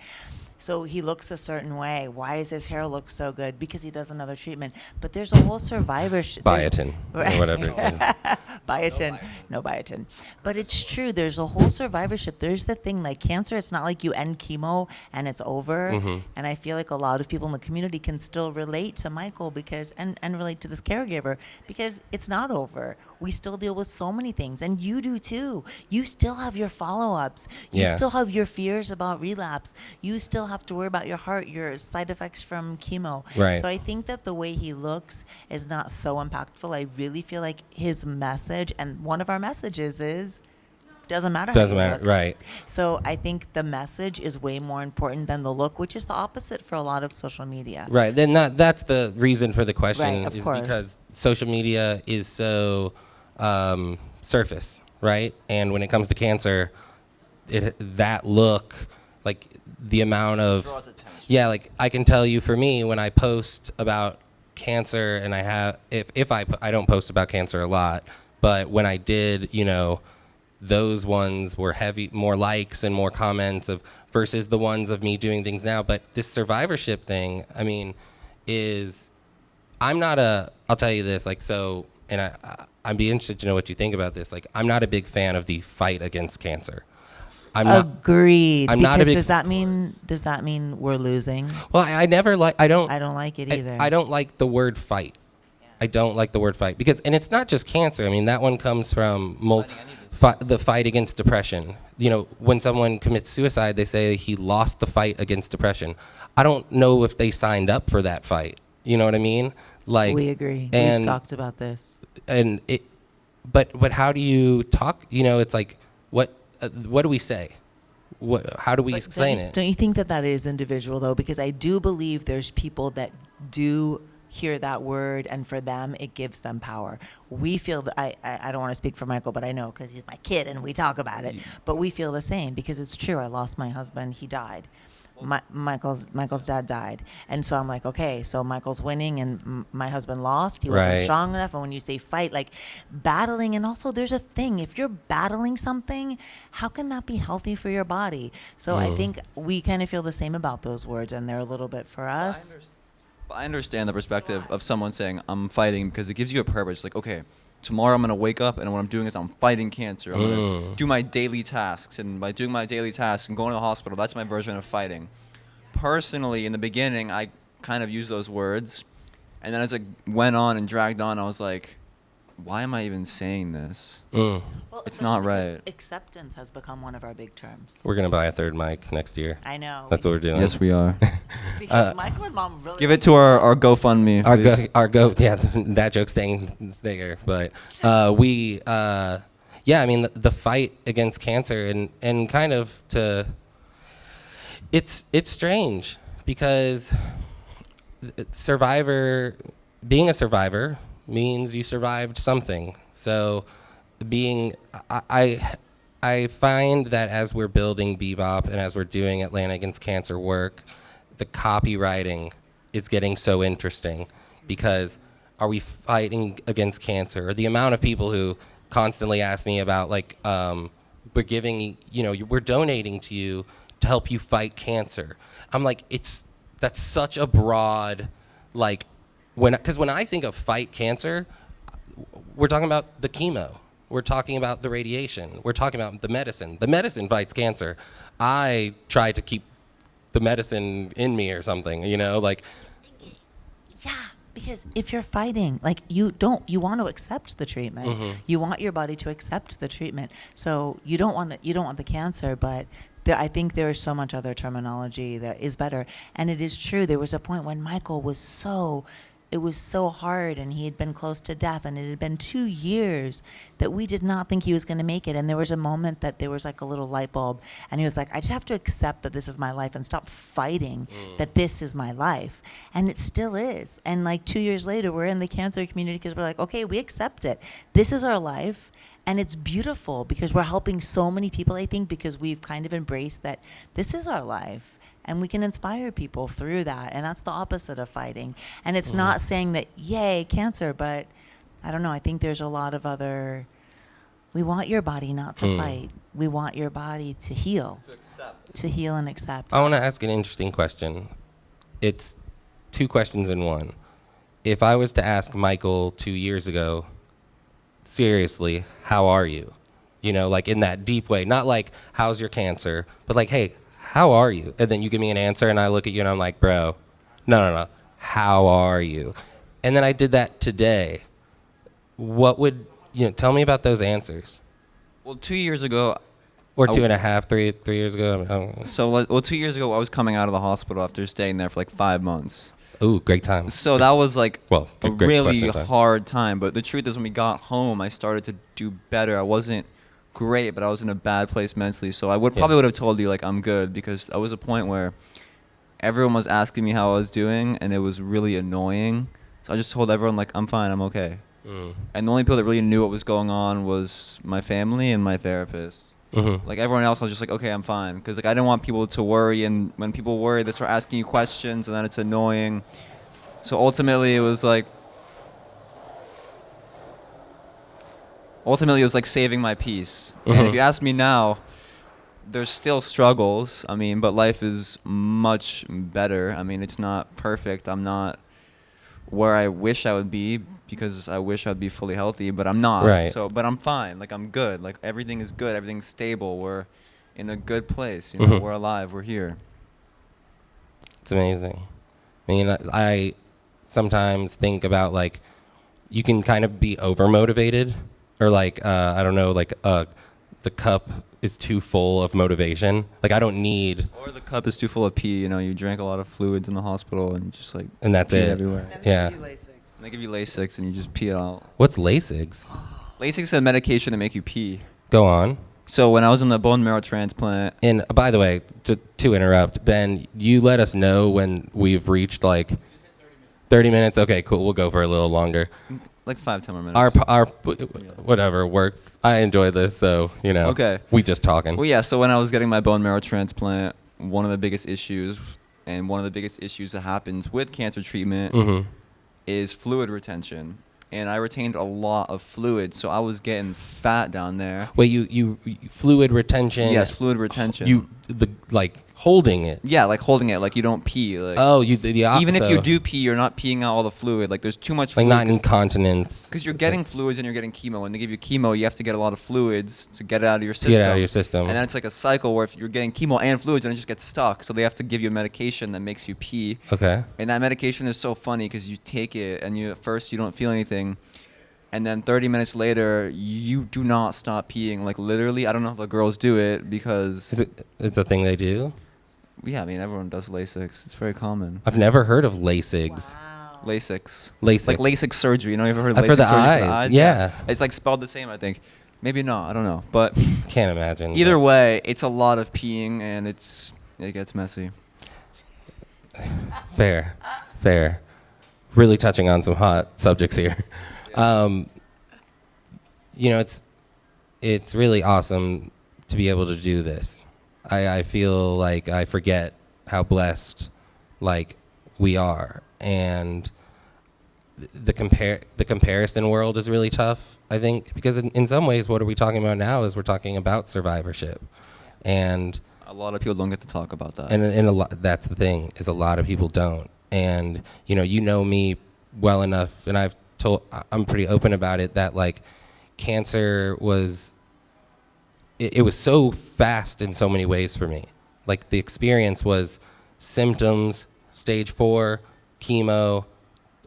Speaker 3: So he looks a certain way. Why does his hair look so good? Because he does another treatment. But there's a whole survivorship.
Speaker 1: Biotin, or whatever it is.
Speaker 3: Biotin. No biotin. But it's true. There's a whole survivorship. There's the thing, like cancer, it's not like you end chemo and it's over. And I feel like a lot of people in the community can still relate to Michael because, and relate to this caregiver because it's not over. We still deal with so many things. And you do too. You still have your follow-ups. You
Speaker 1: Yeah.
Speaker 3: still have your fears about relapse. You still have to worry about your heart, your side effects from chemo.
Speaker 1: Right.
Speaker 3: So I think that the way he looks is not so impactful. I really feel like his message, and one of our messages is, doesn't matter.
Speaker 1: Doesn't
Speaker 3: how you
Speaker 1: matter,
Speaker 3: look.
Speaker 1: right.
Speaker 3: So I think the message is way more important than the look, which is the opposite for a lot of social media.
Speaker 1: Right. Then that's the reason for the question,
Speaker 3: Right, of
Speaker 1: is
Speaker 3: course.
Speaker 1: because social media is so surface, right? And when it comes to cancer, that look, like the amount of
Speaker 2: Draws attention.
Speaker 1: yeah, like I can tell you, for me, when I post about cancer, and I don't post about cancer a lot, but when I did, those ones were more likes and more comments versus the ones of me doing things now. But this survivorship thing, I mean, I'll tell you this, like, so, and I'd be interested to know what you think about this. Like, I'm not a big fan of the fight against cancer.
Speaker 3: Agreed.
Speaker 1: I'm
Speaker 3: because
Speaker 1: not a big-
Speaker 3: does that mean we're losing?
Speaker 1: Well, I don't
Speaker 3: I don't like it either.
Speaker 1: I don't like the word fight. I don't like the word fight because, and it's not just cancer. I mean, that one comes from the fight against depression. When someone commits suicide, they say he lost the fight against depression. I don't know if they signed up for that fight. You know what I mean? Like,
Speaker 3: We agree.
Speaker 1: And,
Speaker 3: We've talked about this.
Speaker 1: and it, but how do you talk? It's like, what do we say? How do we explain it?
Speaker 3: Don't you think that is individual, though? Because I do believe there's people that do hear that word, and for them, it gives them power. We feel that, I don't want to speak for Michael, but I know because he's my kid and we talk about it. But we feel the same because it's true. I lost my husband. He died. Michael's dad died. And so I'm like, okay, so Michael's winning and my husband lost. He wasn't
Speaker 1: Right.
Speaker 3: strong enough. And when you say fight, like battling, and also there's a thing, if you're battling something, how can that be healthy for your body? So I think we kind of feel the same about those words, and they're a little bit for us.
Speaker 2: I understand the perspective of someone saying, I'm fighting, because it gives you a purpose. Like, okay, tomorrow I'm going to wake up, and what I'm doing is I'm fighting cancer. I'm going to do my daily tasks, and by doing my daily tasks and going to the hospital, that's my version of fighting. Personally, in the beginning, I kind of used those words, and then as it went on and dragged on, I was like, why am I even saying this?
Speaker 3: Well,
Speaker 2: It's not
Speaker 3: especially because
Speaker 2: right.
Speaker 3: Acceptance has become one of our big terms.
Speaker 1: We're gonna buy a third mic next year.
Speaker 3: I know.
Speaker 1: That's what we're doing.
Speaker 2: Yes, we are.
Speaker 3: Because Michael and Mom really
Speaker 2: Give it to our GoFundMe, please.
Speaker 1: Yeah, that joke's staying there. But yeah, I mean, the fight against cancer, and kind of it's strange because being a survivor means you survived something. So I find that as we're building Bebop and as we're doing Atlanta Against Cancer work, the copywriting is getting so interesting because are we fighting against cancer? Or the amount of people who constantly ask me about, like, we're giving, we're donating to you to help you fight cancer. I'm like, that's such a broad, like, because when I think of fight cancer, we're talking about the chemo. We're talking about the radiation. We're talking about the medicine. The medicine fights cancer. I try to keep the medicine in me or something, like.
Speaker 3: Yeah, because if you're fighting, like you want to accept the treatment.
Speaker 1: Mm-hmm.
Speaker 3: You want your body to accept the treatment. So you don't want the cancer, but I think there is so much other terminology that is better. And it is true. There was a point when Michael it was so hard, and he had been close to death, and it had been 2 years that we did not think he was going to make it. And there was a moment that there was like a little light bulb, and he was like, I just have to accept that this is my life and stop fighting that this is my life. And it still is. And like 2 years later, we're in the cancer community because we're like, okay, we accept it. This is our life. And it's beautiful because we're helping so many people, I think, because we've kind of embraced that this is our life. And we can inspire people through that. And that's the opposite of fighting. And it's not saying that, yay, cancer, but I don't know. I think there's a lot of other, we want your body not to fight. We want your body to heal. To accept. To heal and accept.
Speaker 1: I want to ask an interesting question. It's 2 questions in one. If I was to ask Michael 2 years ago, seriously, how are you? Like in that deep way, not like, how's your cancer, but like, hey, how are you? And then you give me an answer and I look at you and I'm like, bro, no. How are you? And then I did that today. What would, tell me about those answers.
Speaker 2: Well, 2 years ago.
Speaker 1: Or 2.5, 3 years ago. I don't know.
Speaker 2: So, 2 years ago, I was coming out of the hospital after staying there for like 5 months.
Speaker 1: Ooh, great time.
Speaker 2: So that was like
Speaker 1: a great
Speaker 2: really hard time. But the truth is, when we got home, I started to do better. I wasn't great, but I was in a bad place mentally. So I probably would have told you like I'm good, because I was a point where everyone was asking me how I was doing, and it was really annoying. So I just told everyone like I'm fine, I'm okay. And the only people that really knew what was going on was my family and my therapist. Like everyone else, I was just like, okay, I'm fine, because like I didn't want people to worry, and when people worry, they start asking you questions, and then it's annoying. So ultimately, it was like saving my peace. And if you ask me now, there's still struggles. I mean, but life is much better. I mean, it's not perfect. I'm not where I wish I would be, because I wish I'd be fully healthy, but I'm not.
Speaker 1: Right.
Speaker 2: So, but I'm fine. Like, I'm good. Like, everything is good. Everything's stable. We're in a good place. You know, we're alive. We're here.
Speaker 1: It's amazing. I mean, I sometimes think about, like, you can kind of be over-motivated, or, like, I don't know, like, the cup is too full of motivation. Like, I don't need...
Speaker 2: Or the cup is too full of pee. You know, you drank a lot of fluids in the hospital and just, like...
Speaker 1: And that's
Speaker 2: pee
Speaker 1: it.
Speaker 2: everywhere.
Speaker 1: Yeah.
Speaker 2: They give you Lasix and you just pee it out.
Speaker 1: What's Lasix?
Speaker 2: Lasix is a medication to make you pee.
Speaker 1: Go on.
Speaker 2: So when I was in the bone marrow transplant...
Speaker 1: And by the way, to interrupt, Ben, you let us know when we've reached, like, 30 minutes. Okay, cool. We'll go for a little longer.
Speaker 2: Like 5-10 more minutes.
Speaker 1: Our whatever works. I enjoy this, so, you know.
Speaker 2: Okay.
Speaker 1: We just talking.
Speaker 2: Well, yeah, so when I was getting my bone marrow transplant, one of the biggest issues, and one of the biggest issues that happens with cancer treatment is fluid retention. And I retained a lot of fluid, so I was getting fat down there.
Speaker 1: Wait, you fluid retention?
Speaker 2: Yes, fluid retention.
Speaker 1: Like holding it.
Speaker 2: Yeah, like holding it, like you don't pee. Like,
Speaker 1: oh, the opposite.
Speaker 2: even if you do pee, you're not peeing out all the fluid. Like there's too much fluid.
Speaker 1: Like not incontinence.
Speaker 2: Because you're getting fluids and you're getting chemo. When they give you chemo, you have to get a lot of fluids to get it out of your system.
Speaker 1: Get it out of your system.
Speaker 2: And then it's like a cycle where if you're getting chemo and fluids, and it just gets stuck. So they have to give you a medication that makes you pee.
Speaker 1: Okay.
Speaker 2: And that medication is so funny because you take it and at first you don't feel anything. And then 30 minutes later, you do not stop peeing. Like literally, I don't know how the girls do it because...
Speaker 1: It's a thing they do?
Speaker 2: Yeah, I mean, everyone does Lasix. It's very common.
Speaker 1: I've never heard of Lasix.
Speaker 3: Wow.
Speaker 2: Lasix.
Speaker 1: Lasix.
Speaker 2: Like LASIK surgery. You know, you ever heard of
Speaker 1: I've
Speaker 2: LASIK
Speaker 1: heard the
Speaker 2: surgery
Speaker 1: eyes.
Speaker 2: for the eyes?
Speaker 1: Yeah.
Speaker 2: It's like spelled the same, I think. Maybe not. I don't know. But
Speaker 1: Can't imagine.
Speaker 2: either way, it's a lot of peeing and it gets messy.
Speaker 1: Fair. Really touching on some hot subjects here. You know, it's really awesome to be able to do this. I feel like I forget how blessed, like, we are, and the comparison world is really tough, I think, because in some ways, what are we talking about now is we're talking about survivorship, and
Speaker 2: A lot of people don't get to talk about that.
Speaker 1: and a lot, that's the thing, is a lot of people don't. And you know me well enough, and I'm pretty open about it, that like cancer was, it was so fast in so many ways for me. Like the experience was symptoms, stage 4, chemo,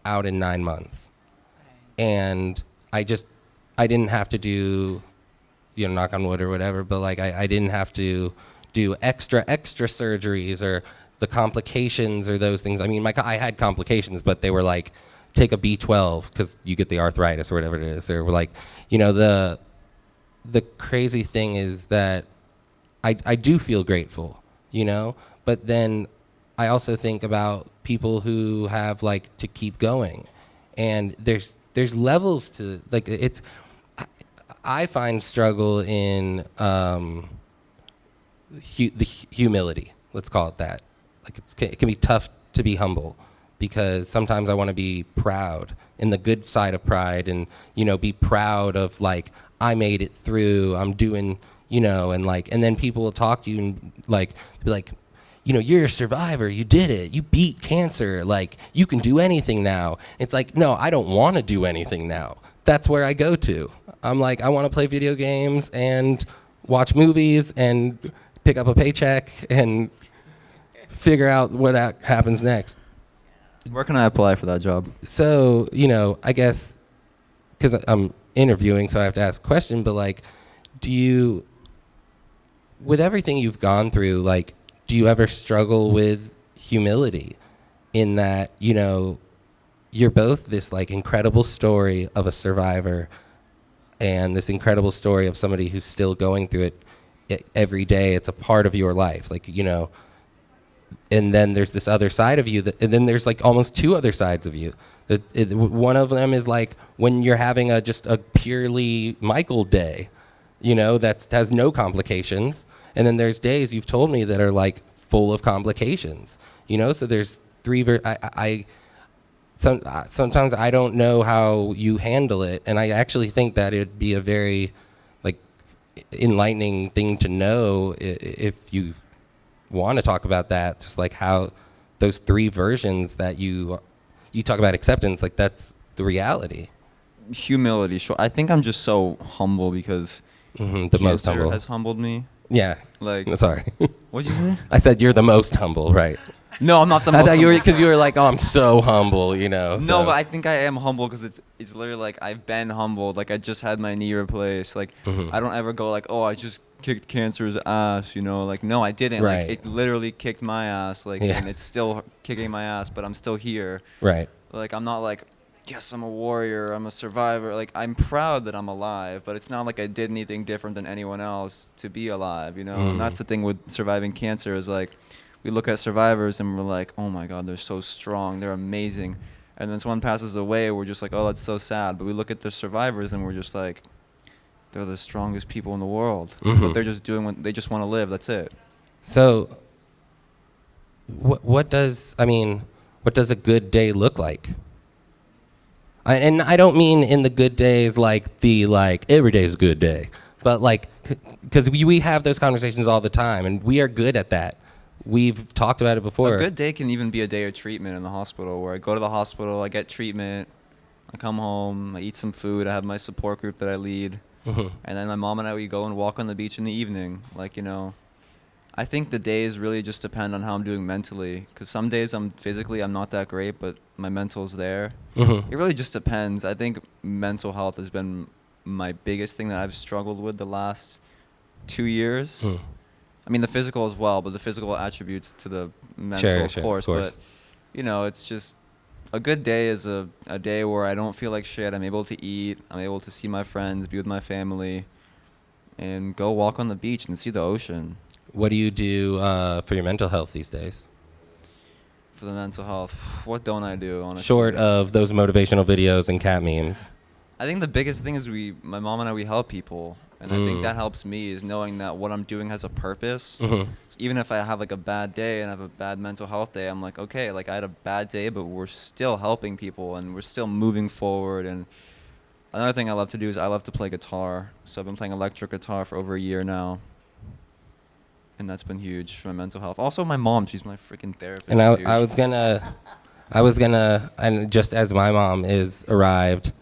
Speaker 1: out in 9 months. And I didn't have to do, knock on wood or whatever, but like I didn't have to do extra surgeries or the complications or those things. I mean, I had complications, but they were like, take a B12 because you get the arthritis or whatever it is. Or like, the crazy thing is that I do feel grateful, but then I also think about people who have like to keep going, and there's levels to like I find struggle in the humility. Let's call it that. Like it can be tough to be humble, because sometimes I want to be proud, in the good side of pride, and be proud of like I made it through. I'm doing, and then people will talk to you and like be like, you're a survivor. You did it. You beat cancer. Like you can do anything now. It's like, no, I don't want to do anything now. That's where I go to. I'm like, I want to play video games and watch movies and pick up a paycheck and figure out what happens next.
Speaker 2: Where can I apply for that job?
Speaker 1: So, I guess, because I'm interviewing, so I have to ask a question, but like, with everything you've gone through, like, do you ever struggle with humility in that, you're both this like incredible story of a survivor and this incredible story of somebody who's still going through it every day. It's a part of your life. Like, and then there's this other side of you and then there's like almost two other sides of you. One of them is like when you're having just a purely Michael day, that has no complications. And then there's days you've told me that are like full of complications, so there's three, sometimes I don't know how you handle it. And I actually think that it'd be a very like enlightening thing to know if you want to talk about that, just like how those three versions that you talk about acceptance, like that's the reality.
Speaker 2: Humility. Sure. I think I'm just so humble because
Speaker 1: the most humble
Speaker 2: has humbled me.
Speaker 1: Yeah.
Speaker 2: Like,
Speaker 1: sorry.
Speaker 2: What'd you say?
Speaker 1: I said you're the most humble, right?
Speaker 2: No, I'm not the most.
Speaker 1: I thought
Speaker 2: humble.
Speaker 1: because you were like, oh, I'm so humble,
Speaker 2: No, but I think I am humble because it's literally like I've been humbled. Like I just had my knee replaced. Like I don't ever go like, oh, I just kicked cancer's ass, Like no, I didn't.
Speaker 1: Right.
Speaker 2: Like it literally kicked my ass. Like and it's still kicking my ass, but I'm still here.
Speaker 1: Right.
Speaker 2: Like I'm not like, yes, I'm a warrior. I'm a survivor. Like I'm proud that I'm alive, but it's not like I did anything different than anyone else to be alive. And that's the thing with surviving cancer is like. We look at survivors and we're like, oh my God, they're so strong, they're amazing. And then someone passes away, we're just like, oh, that's so sad. But we look at the survivors and we're just like, they're the strongest people in the world. But they're just doing what they just want to live. That's it.
Speaker 1: So, what does a good day look like? And I don't mean in the good days like every day is a good day, but like because we have those conversations all the time, and we are good at that. We've talked about it before.
Speaker 2: A good day can even be a day of treatment in the hospital where I go to the hospital, I get treatment, I come home, I eat some food, I have my support group that I lead, and then my mom and I, we go and walk on the beach in the evening. Like, I think the days really just depend on how I'm doing mentally, because some days I'm not that great, but my mental's there. It really just depends. I think mental health has been my biggest thing that I've struggled with the last 2 years. I mean, the physical as well, but the physical attributes to the mental, of course. But, it's just a good day is a day where I don't feel like shit. I'm able to eat. I'm able to see my friends, be with my family, and go walk on the beach and see the ocean.
Speaker 1: What do you do for your mental health these days?
Speaker 2: For the mental health, what don't I do, honestly?
Speaker 1: Short of those motivational videos and cat memes.
Speaker 2: I think the biggest thing is my mom and I, we help people. And I think that helps me is knowing that what I'm doing has a purpose. So even if I have like a bad day and I have a bad mental health day, I'm like, okay, like I had a bad day, but we're still helping people and we're still moving forward. And another thing I love to do is I love to play guitar. So I've been playing electric guitar for over a year now. And that's been huge for my mental health. Also, my mom, she's my freaking therapist.
Speaker 1: And I was gonna I was gonna, and just as my mom is arrived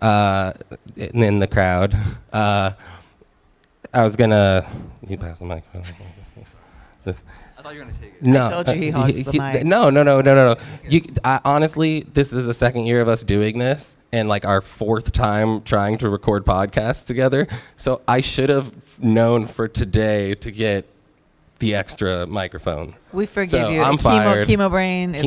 Speaker 1: in the crowd, I was gonna. You pass the microphone.
Speaker 2: I thought you were gonna take it.
Speaker 1: No,
Speaker 3: I told you he hogs the mic.
Speaker 1: No. Honestly, this is the second year of us doing this, and like our fourth time trying to record podcasts together. So I should have known for today to get the extra microphone.
Speaker 3: We forgive
Speaker 1: So
Speaker 3: you.
Speaker 1: I'm fired.
Speaker 3: Chemo brain. It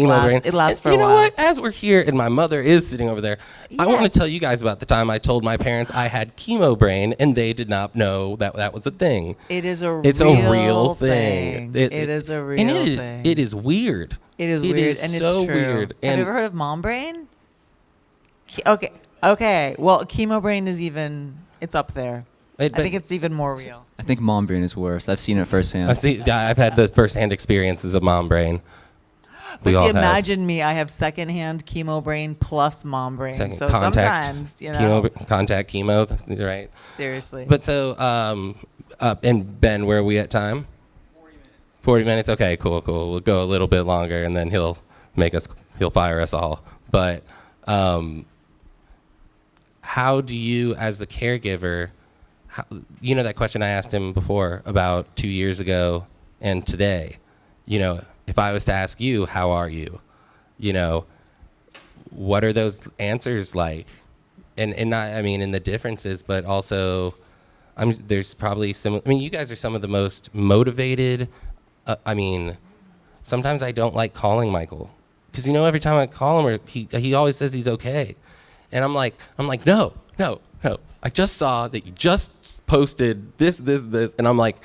Speaker 3: lasts
Speaker 1: And
Speaker 3: for a
Speaker 1: you know
Speaker 3: while.
Speaker 1: what? As we're here, and my mother is sitting over there, I want to
Speaker 3: Yes.
Speaker 1: tell you guys about the time I told my parents I had chemo brain, and they did not know that that was a thing.
Speaker 3: It's a
Speaker 1: real thing.
Speaker 3: It is a real
Speaker 1: and it is,
Speaker 3: thing.
Speaker 1: It is weird.
Speaker 3: It is
Speaker 1: It
Speaker 3: weird,
Speaker 1: is
Speaker 3: and
Speaker 1: so
Speaker 3: it's true.
Speaker 1: weird.
Speaker 3: Have
Speaker 1: And
Speaker 3: you ever heard of mom brain? Okay. Well, chemo brain is even. It's up there. I think it's even more real.
Speaker 2: I think mom brain is worse. I've seen it firsthand.
Speaker 1: I've had the firsthand experiences of mom brain.
Speaker 3: But
Speaker 1: all
Speaker 3: see,
Speaker 1: have.
Speaker 3: imagine me. I have secondhand chemo brain plus mom brain.
Speaker 1: Second
Speaker 3: So
Speaker 1: contact
Speaker 3: sometimes, you know,
Speaker 1: contact chemo, right?
Speaker 3: seriously.
Speaker 1: But so, and Ben, where are we at time? 40 minutes. Okay, cool. We'll go a little bit longer, and then he'll fire us all. But how do you, as the caregiver, you know that question I asked him before about 2 years ago and today, you know, if I was to ask you, how are you? You know, what are those answers like? And not, I mean, in the differences, but also, there's probably some, I mean, you guys are some of the most motivated. I mean, sometimes I don't like calling Michael because, you know, every time I call him, he always says he's okay. And I'm like, no. I just saw that you just posted this. And I'm like,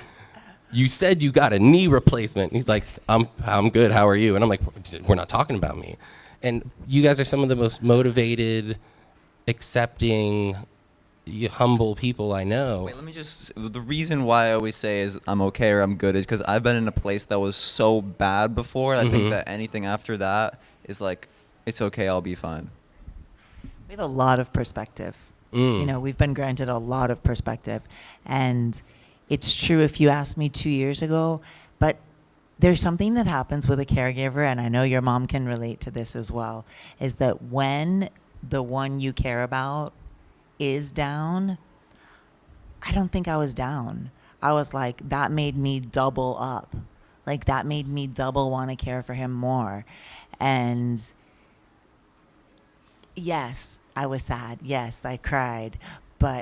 Speaker 1: you said you got a knee replacement. And he's like, I'm good. How are you? And I'm like, we're not talking about me. And you guys are some of the most motivated, accepting, humble people I know.
Speaker 2: Wait, let me just. The reason why I always say is I'm okay or I'm good is because I've been in a place that was so bad before. I think that anything after that is like, it's okay. I'll be fine.
Speaker 3: We have a lot of perspective. You know, we've been granted a lot of perspective. And it's true if you asked me 2 years ago, but there's something that happens with a caregiver, and I know your mom can relate to this as well, is that when the one you care about is down, I don't think I was down. I was like, that made me double up. Like, that made me double want to care for him more. And yes, I was sad. Yes, I cried.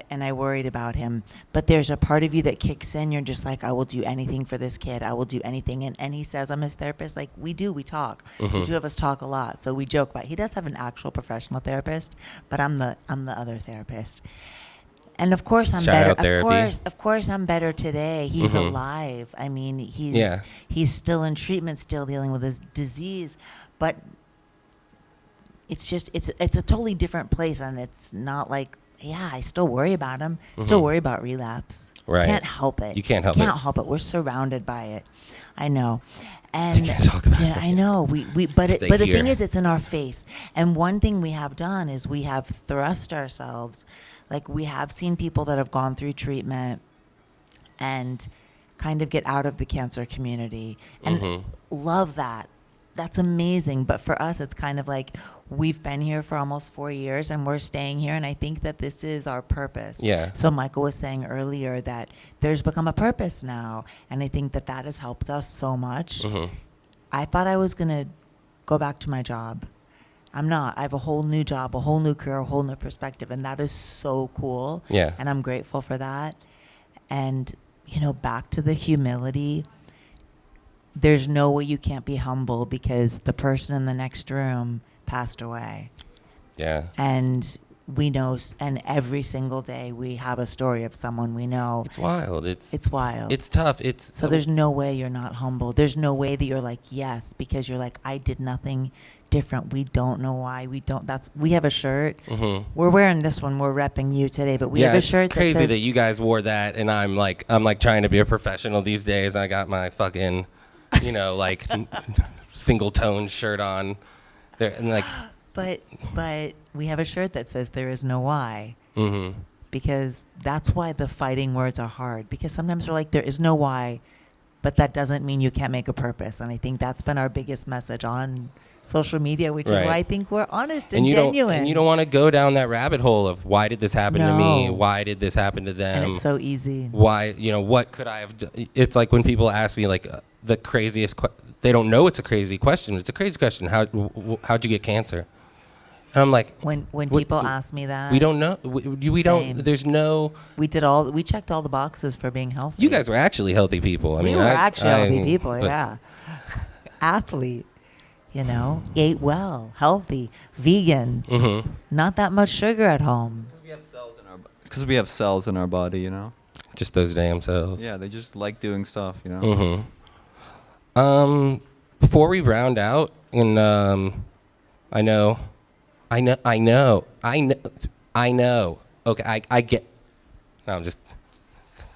Speaker 3: And I worried about him. But there's a part of you that kicks in. You're just like, I will do anything for this kid. I will do anything. And he says, I'm his therapist. Like, we talk. The two of us talk a lot. So we joke about it. He does have an actual professional therapist, but I'm the other therapist. And of course I'm
Speaker 1: Shout
Speaker 3: better.
Speaker 1: out therapy.
Speaker 3: Of course I'm better today. He's alive. I mean, he's still in treatment, still dealing with his disease. But it's just it's a totally different place, and it's not like, yeah, I still worry about him. Still worry about relapse.
Speaker 1: Right.
Speaker 3: Can't help it.
Speaker 1: You can't help
Speaker 3: Can't
Speaker 1: it.
Speaker 3: help it. We're surrounded by it. I know. And
Speaker 1: You can't talk about
Speaker 3: yeah,
Speaker 1: it.
Speaker 3: I know. But
Speaker 1: They
Speaker 3: the
Speaker 1: hear.
Speaker 3: thing is, it's in our face. And one thing we have done is we have thrust ourselves, like we have seen people that have gone through treatment and kind of get out of the cancer community, and love that. That's amazing. But for us, it's kind of like we've been here for almost 4 years and we're staying here. And I think that this is our purpose.
Speaker 1: Yeah.
Speaker 3: So Michael was saying earlier that there's become a purpose now. And I think that has helped us so much. I thought I was going to go back to my job. I'm not. I have a whole new job, a whole new career, a whole new perspective. And that is so cool.
Speaker 1: Yeah.
Speaker 3: And I'm grateful for that. And, you know, back to the humility. There's no way you can't be humble because the person in the next room passed away.
Speaker 1: Yeah.
Speaker 3: And we know, and every single day we have a story of someone we know.
Speaker 1: It's wild.
Speaker 3: It's wild.
Speaker 1: It's tough.
Speaker 3: So there's no way you're not humble. There's no way that you're like, yes, because you're like, I did nothing different. We don't know why. We have a shirt. We're wearing this one. We're repping you today, but we have a shirt
Speaker 1: it's crazy
Speaker 3: that says,
Speaker 1: that you guys wore that, and I'm like trying to be a professional these days. I got my fucking, you know, like single tone shirt on there, and like,
Speaker 3: but we have a shirt that says there is no why. Because that's why the fighting words are hard, because sometimes we're like, there is no why, but that doesn't mean you can't make a purpose. And I think that's been our biggest message on social media, which is
Speaker 1: Right.
Speaker 3: why I think we're honest and
Speaker 1: you
Speaker 3: genuine.
Speaker 1: don't want to go down that rabbit hole of why did this happen to me?
Speaker 3: No.
Speaker 1: Why did this happen to them?
Speaker 3: And it's so easy.
Speaker 1: Why, what could I have done? It's like when people ask me like the craziest they don't know it's a crazy question. It's a crazy question. How'd you get cancer? And I'm like,
Speaker 3: When
Speaker 1: what-
Speaker 3: people ask me that,
Speaker 1: we don't know. We
Speaker 3: Same.
Speaker 1: don't. There's no.
Speaker 3: we checked all the boxes for being healthy.
Speaker 1: You guys were actually healthy people. I
Speaker 3: we
Speaker 1: mean,
Speaker 3: were
Speaker 1: I-
Speaker 3: actually
Speaker 1: I-
Speaker 3: healthy people,
Speaker 1: but-
Speaker 3: yeah. Athlete, ate well, healthy, vegan,
Speaker 1: Mm-hmm.
Speaker 3: not that much sugar at home.
Speaker 2: It's because we have cells in our body,
Speaker 1: Just those damn cells.
Speaker 2: Yeah, they just like doing stuff,
Speaker 1: Mm-hmm. Before we round out, and I know. Okay, I get. No, I'm just.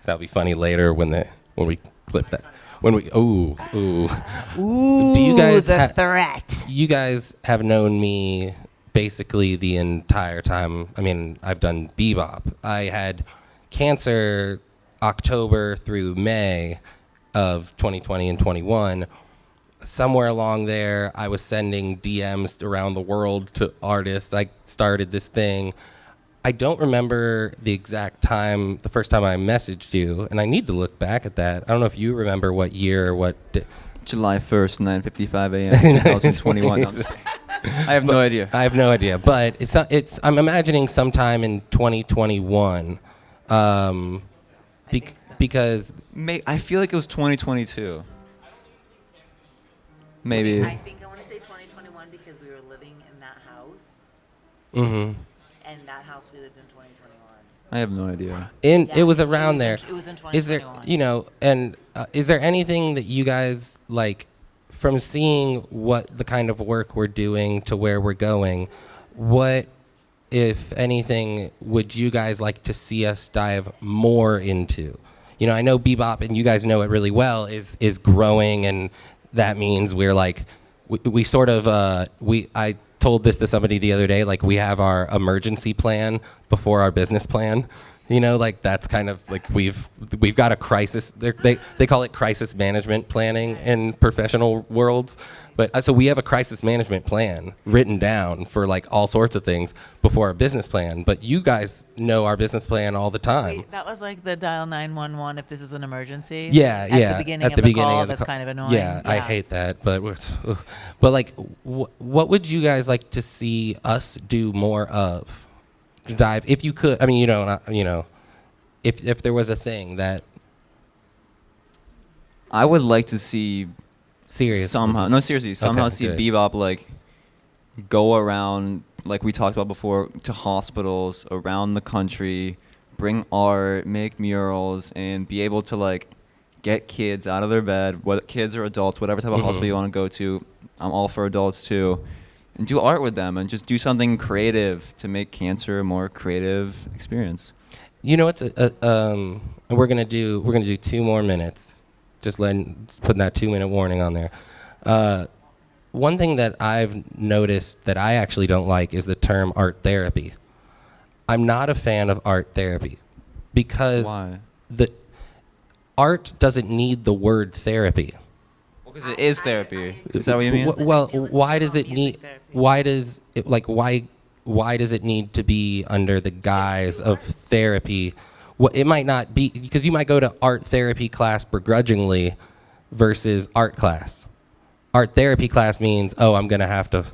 Speaker 1: That'll be funny later when we clip that. When we ooh.
Speaker 3: Ooh,
Speaker 1: Do you guys
Speaker 3: the threat.
Speaker 1: You guys have known me basically the entire time. I mean, I've done Bebop. I had cancer October through May of 2020 and 21. Somewhere along there, I was sending DMs around the world to artists. I started this thing. I don't remember the exact time, the first time I messaged you, and I need to look back at that. I don't know if you remember what year or what.
Speaker 2: July 1st, 9:55 a.m. 2021. No, I'm just kidding. I have no idea.
Speaker 1: I have no idea, but it's. I'm imagining sometime in 2021, because
Speaker 2: I feel like it was 2022. Maybe.
Speaker 3: I think I want to say 2021 because we were living in that house,
Speaker 1: mhm.
Speaker 3: and that house we lived in 2021.
Speaker 2: I have no idea.
Speaker 1: It was around there.
Speaker 3: It was in 2021.
Speaker 1: Is there, and is there anything that you guys like from seeing what the kind of work we're doing to where we're going? What, if anything, would you guys like to see us dive more into? I know Bebop, and you guys know it really well, is growing, and that means we're like, we sort of, I told this to somebody the other day, like we have our emergency plan before our business plan. Like that's kind of like we've got a crisis. They call it crisis management planning in professional worlds. But so we have a crisis management plan written down for like all sorts of things before our business plan. But you guys know our business plan all the time.
Speaker 3: Wait, that was like the dial 911 if this is an emergency.
Speaker 1: Yeah,
Speaker 3: At
Speaker 1: yeah.
Speaker 3: the beginning of the call, that's kind of annoying.
Speaker 1: Yeah, I hate that. But like, what would you guys like to see us do more of? Dive, if you could. I mean, if there was a thing that
Speaker 2: I would like to see
Speaker 1: seriously
Speaker 2: somehow see
Speaker 1: good.
Speaker 2: Bebop like go around, like we talked about before, to hospitals around the country, bring art, make murals, and be able to like get kids out of their bed, whether kids or adults, whatever type of hospital you want to go to. I'm all for adults too. And do art with them and just do something creative to make cancer a more creative experience.
Speaker 1: It's and we're gonna do 2 more minutes. Just putting that 2-minute warning on there. One thing that I've noticed that I actually don't like is the term art therapy. I'm not a fan of art therapy because
Speaker 2: Why?
Speaker 1: the art doesn't need the word therapy.
Speaker 2: Because it is therapy. Is that what you mean?
Speaker 1: Well, why does it need? Why does it why does it need to be under the guise of therapy? Well, it might not be, because you might go to art therapy class begrudgingly versus art class. Art therapy class means, I'm gonna have to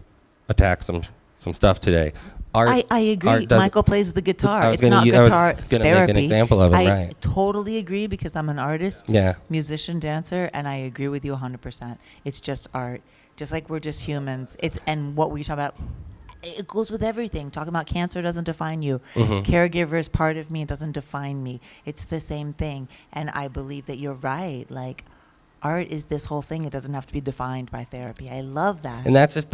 Speaker 1: attack some stuff today. Art,
Speaker 3: I agree.
Speaker 1: art doesn't-
Speaker 3: Michael plays the guitar.
Speaker 1: I was
Speaker 3: It's
Speaker 1: gonna
Speaker 3: not
Speaker 1: u- I was
Speaker 3: guitar
Speaker 1: gonna
Speaker 3: therapy.
Speaker 1: make an example of it,
Speaker 3: I
Speaker 1: right.
Speaker 3: totally agree because I'm an artist,
Speaker 1: Yeah.
Speaker 3: musician, dancer, and I agree with you 100%. It's just art. Just like we're just humans. And what we talk about, it goes with everything. Talking about cancer doesn't define you. Caregiver is part of me. It doesn't define me. It's the same thing. And I believe that you're right. Like, art is this whole thing. It doesn't have to be defined by therapy. I love that.
Speaker 1: And that's just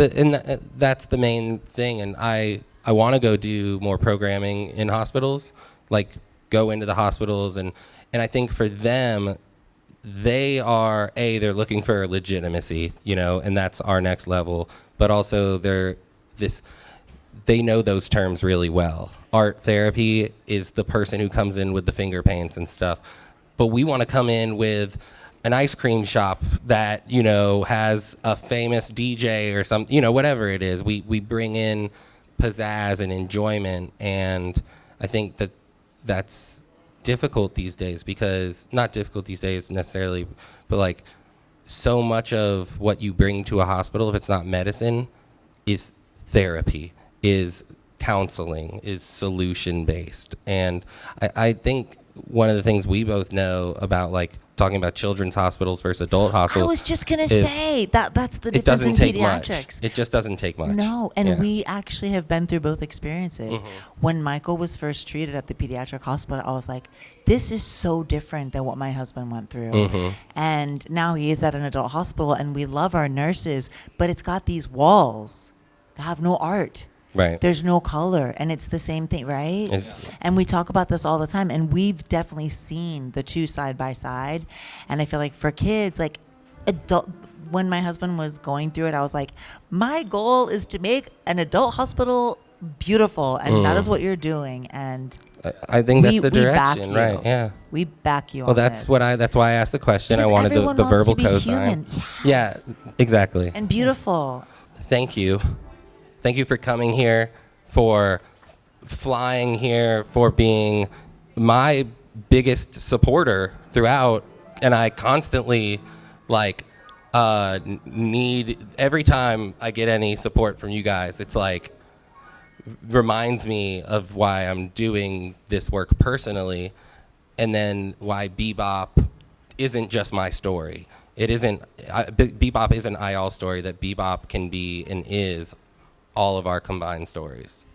Speaker 1: that's the main thing. And I want to go do more programming in hospitals, like go into the hospitals, and I think for them, they're looking for legitimacy, and that's our next level. But also they know those terms really well. Art therapy is the person who comes in with the finger paints and stuff. But we want to come in with, an ice cream shop that, you know, has a famous DJ or something, you know, whatever it is. We bring in pizzazz and enjoyment, and I think that that's difficult these days, because not difficult these days necessarily, but like so much of what you bring to a hospital, if it's not medicine, is therapy, is counseling, is solution based. And I think one of the things we both know about, like talking about children's hospitals versus adult
Speaker 3: I
Speaker 1: hospitals,
Speaker 3: was just gonna
Speaker 1: is
Speaker 3: say that's the
Speaker 1: it
Speaker 3: difference in
Speaker 1: doesn't take
Speaker 3: pediatrics.
Speaker 1: much. It just doesn't take much.
Speaker 3: No, and
Speaker 1: Yeah.
Speaker 3: we actually have been through both experiences. When Michael was first treated at the pediatric hospital, I was like, this is so different than what my husband went through. And now he is at an adult hospital, and we love our nurses, but it's got these walls that have no art.
Speaker 1: Right.
Speaker 3: There's no color, and it's the same thing, right?
Speaker 1: It's-
Speaker 3: And we talk about this all the time, and we've definitely seen the two side by side. And I feel like for kids, like adult, when my husband was going through it, I was like, my goal is to make an adult hospital beautiful, and that is what you're doing. And
Speaker 1: I think that's the
Speaker 3: we back
Speaker 1: direction,
Speaker 3: you.
Speaker 1: right? Yeah.
Speaker 3: We back you.
Speaker 1: Well,
Speaker 3: on
Speaker 1: that's
Speaker 3: this.
Speaker 1: that's why I asked the question.
Speaker 3: Because
Speaker 1: I wanted
Speaker 3: everyone
Speaker 1: the
Speaker 3: wants
Speaker 1: verbal
Speaker 3: to be
Speaker 1: cosign.
Speaker 3: human.
Speaker 1: Yeah,
Speaker 3: Yes.
Speaker 1: exactly.
Speaker 3: And beautiful.
Speaker 1: Thank you. Thank you for coming here, for flying here, for being my biggest supporter throughout. And I constantly, like, need, every time I get any support from you guys, it's like, reminds me of why I'm doing this work personally, and then why Bebop isn't just my story. It isn't, Bebop isn't all story, that Bebop can be and is all of our combined stories.